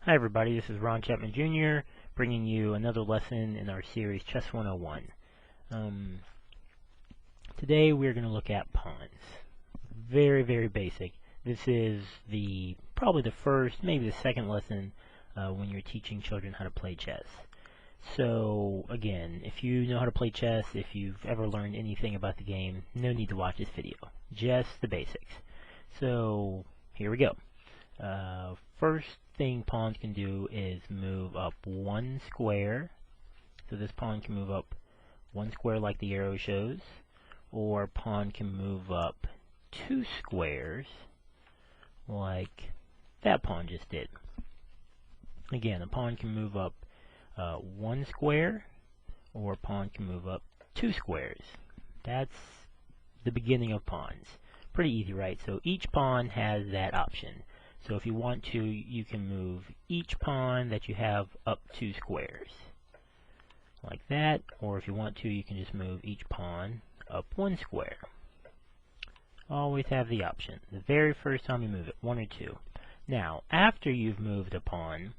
Hi everybody, this is Ron Chapman Jr. bringing you another lesson in our series Chess 101. Today we're going to look at pawns. Very basic. This is probably the first, maybe the second lesson when you're teaching children how to play chess. So again, if you know how to play chess, if you've ever learned anything about the game, no need to watch this video. Just the basics. So here we go. First thing pawns can do is move up one square. So this pawn can move up one square like the arrow shows, or pawn can move up two squares like that pawn just did. Again, a pawn can move up one square, or a pawn can move up two squares. That's the beginning of pawns. Pretty easy, right? So each pawn has that option. So if you want to, you can move each pawn that you have up two squares, like that, or if you want to, you can just move each pawn up one square. Always have the option. The very first time you move it, one or two. Now, after you've moved a pawn,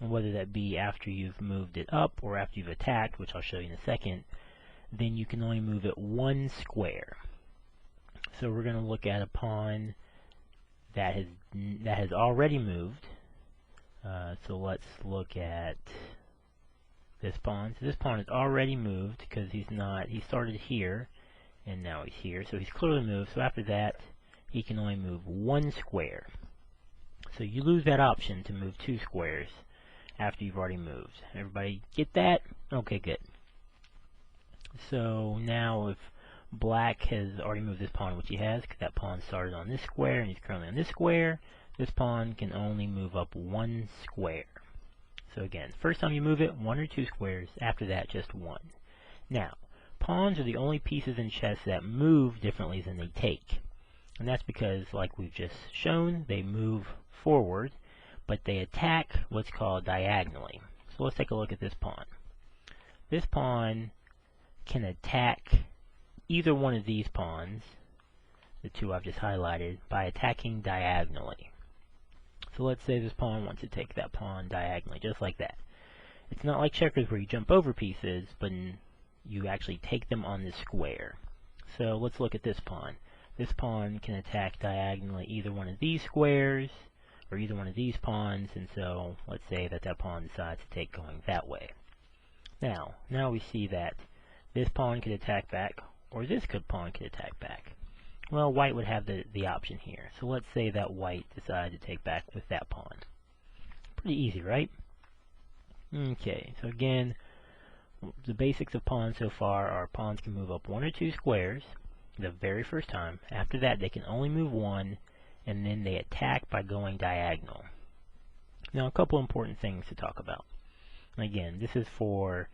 and whether that be after you've moved it up or after you've attacked, which I'll show you in a second, then you can only move it one square. So we're going to look at a pawn that has already moved. So let's look at this pawn. So this pawn has already moved because he started here and now he's here. So he's clearly moved. So after that, he can only move one square. So you lose that option to move two squares after you've already moved. Everybody get that? Okay, good. So now if Black has already moved this pawn, which he has, because that pawn started on this square and he's currently on this square, this pawn can only move up one square. So again, first time you move it, one or two squares. After that, just one. Now, pawns are the only pieces in chess that move differently than they take. And that's because, like we've just shown, they move forward, but they attack what's called diagonally. So let's take a look at this pawn. This pawn can attack either one of these pawns, the two I've just highlighted, by attacking diagonally. So let's say this pawn wants to take that pawn diagonally, just like that. It's not like checkers where you jump over pieces, but you actually take them on the square. So let's look at this pawn. This pawn can attack diagonally either one of these squares, or either one of these pawns, and so let's say that pawn decides to take going that way. Now we see that this pawn could attack back, or this pawn could attack back. Well, white would have the option here. So let's say that white decided to take back with that pawn. Pretty easy, right? Okay, so again, the basics of pawns so far are pawns can move up one or two squares the very first time. After that, they can only move one, and then they attack by going diagonal. Now, a couple important things to talk about. Again, this is for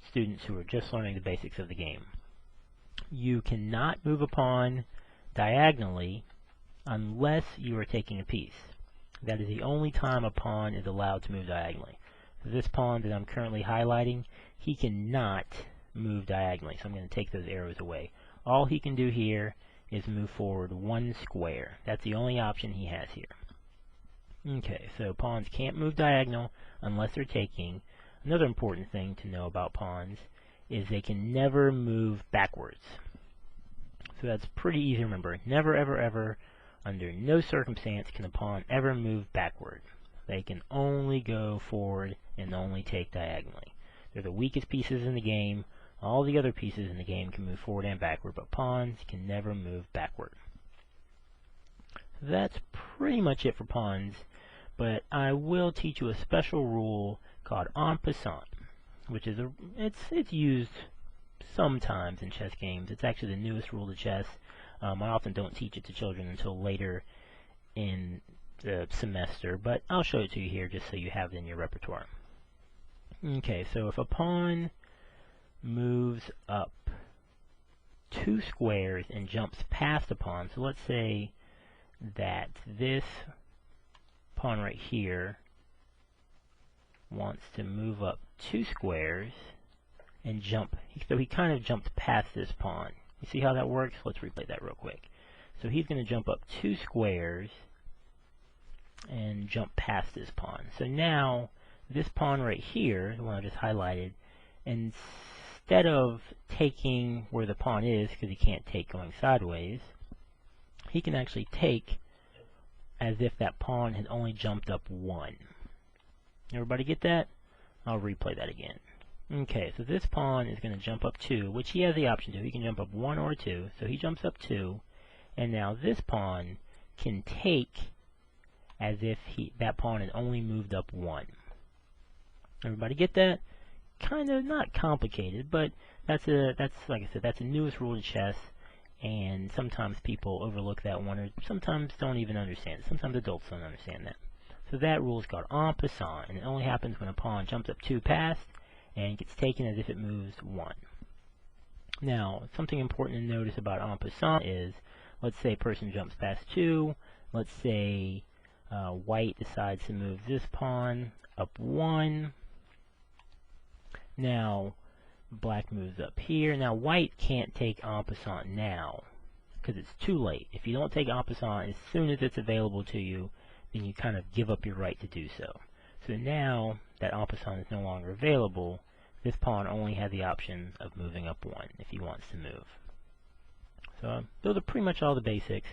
students who are just learning the basics of the game. You cannot move a pawn diagonally unless you are taking a piece. That is the only time a pawn is allowed to move diagonally. So this pawn that I'm currently highlighting, he cannot move diagonally. So I'm going to take those arrows away. All he can do here is move forward one square. That's the only option he has here. Okay, so pawns can't move diagonal unless they're taking. Another important thing to know about pawns is they can never move backwards. So that's pretty easy to remember. Never, ever, under no circumstance can a pawn ever move backward. They can only go forward and only take diagonally. They're the weakest pieces in the game. All the other pieces in the game can move forward and backward, but pawns can never move backward. So that's pretty much it for pawns, but I will teach you a special rule called en passant, which is it's used sometimes in chess games. It's actually the newest rule to chess. I often don't teach it to children until later in the semester, but I'll show it to you here just so you have it in your repertoire. Okay, so if a pawn moves up two squares and jumps past a pawn, so let's say that this pawn right here wants to move up two squares and jump. So he kind of jumped past this pawn. You see how that works? Let's replay that real quick. So he's going to jump up two squares and jump past this pawn. So now this pawn right here, the one I just highlighted, instead of taking where the pawn is, because he can't take going sideways, he can actually take as if that pawn had only jumped up 1. Everybody get that? I'll replay that again. Okay, so this pawn is going to jump up 2, which he has the option to. He can jump up 1 or 2, so he jumps up 2, and now this pawn can take as if that pawn had only moved up 1. Everybody get that? Kind of not complicated, but that's like I said, that's the newest rule to chess, and sometimes people overlook that one, or sometimes don't even understand it. Sometimes adults don't understand that. So that rule is called en passant, and it only happens when a pawn jumps up 2 past and gets taken as if it moves 1. Now, something important to notice about en passant is, let's say a person jumps past 2, let's say white decides to move this pawn up 1. Now, black moves up here. Now, white can't take en passant now, because it's too late. If you don't take en passant as soon as it's available to you, then you kind of give up your right to do so. So now that en passant is no longer available, this pawn only has the option of moving up 1 if he wants to move. So those are pretty much all the basics.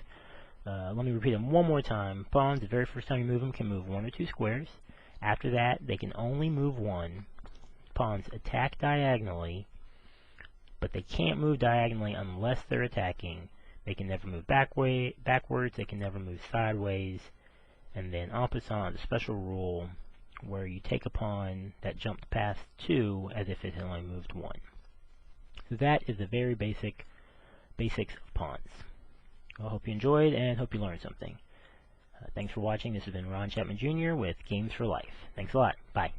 Let me repeat them one more time. Pawns, the very first time you move them, can move 1 or 2 squares. After that, they can only move 1. Pawns attack diagonally, but they can't move diagonally unless they're attacking. They can never move backwards, they can never move sideways. And then en passant is a special rule where you take a pawn that jumped past 2 as if it had only moved 1. So that is the very basics of pawns. I hope you enjoyed and hope you learned something. Thanks for watching. This has been Ron Chapman Jr. with Games for Life. Thanks a lot. Bye.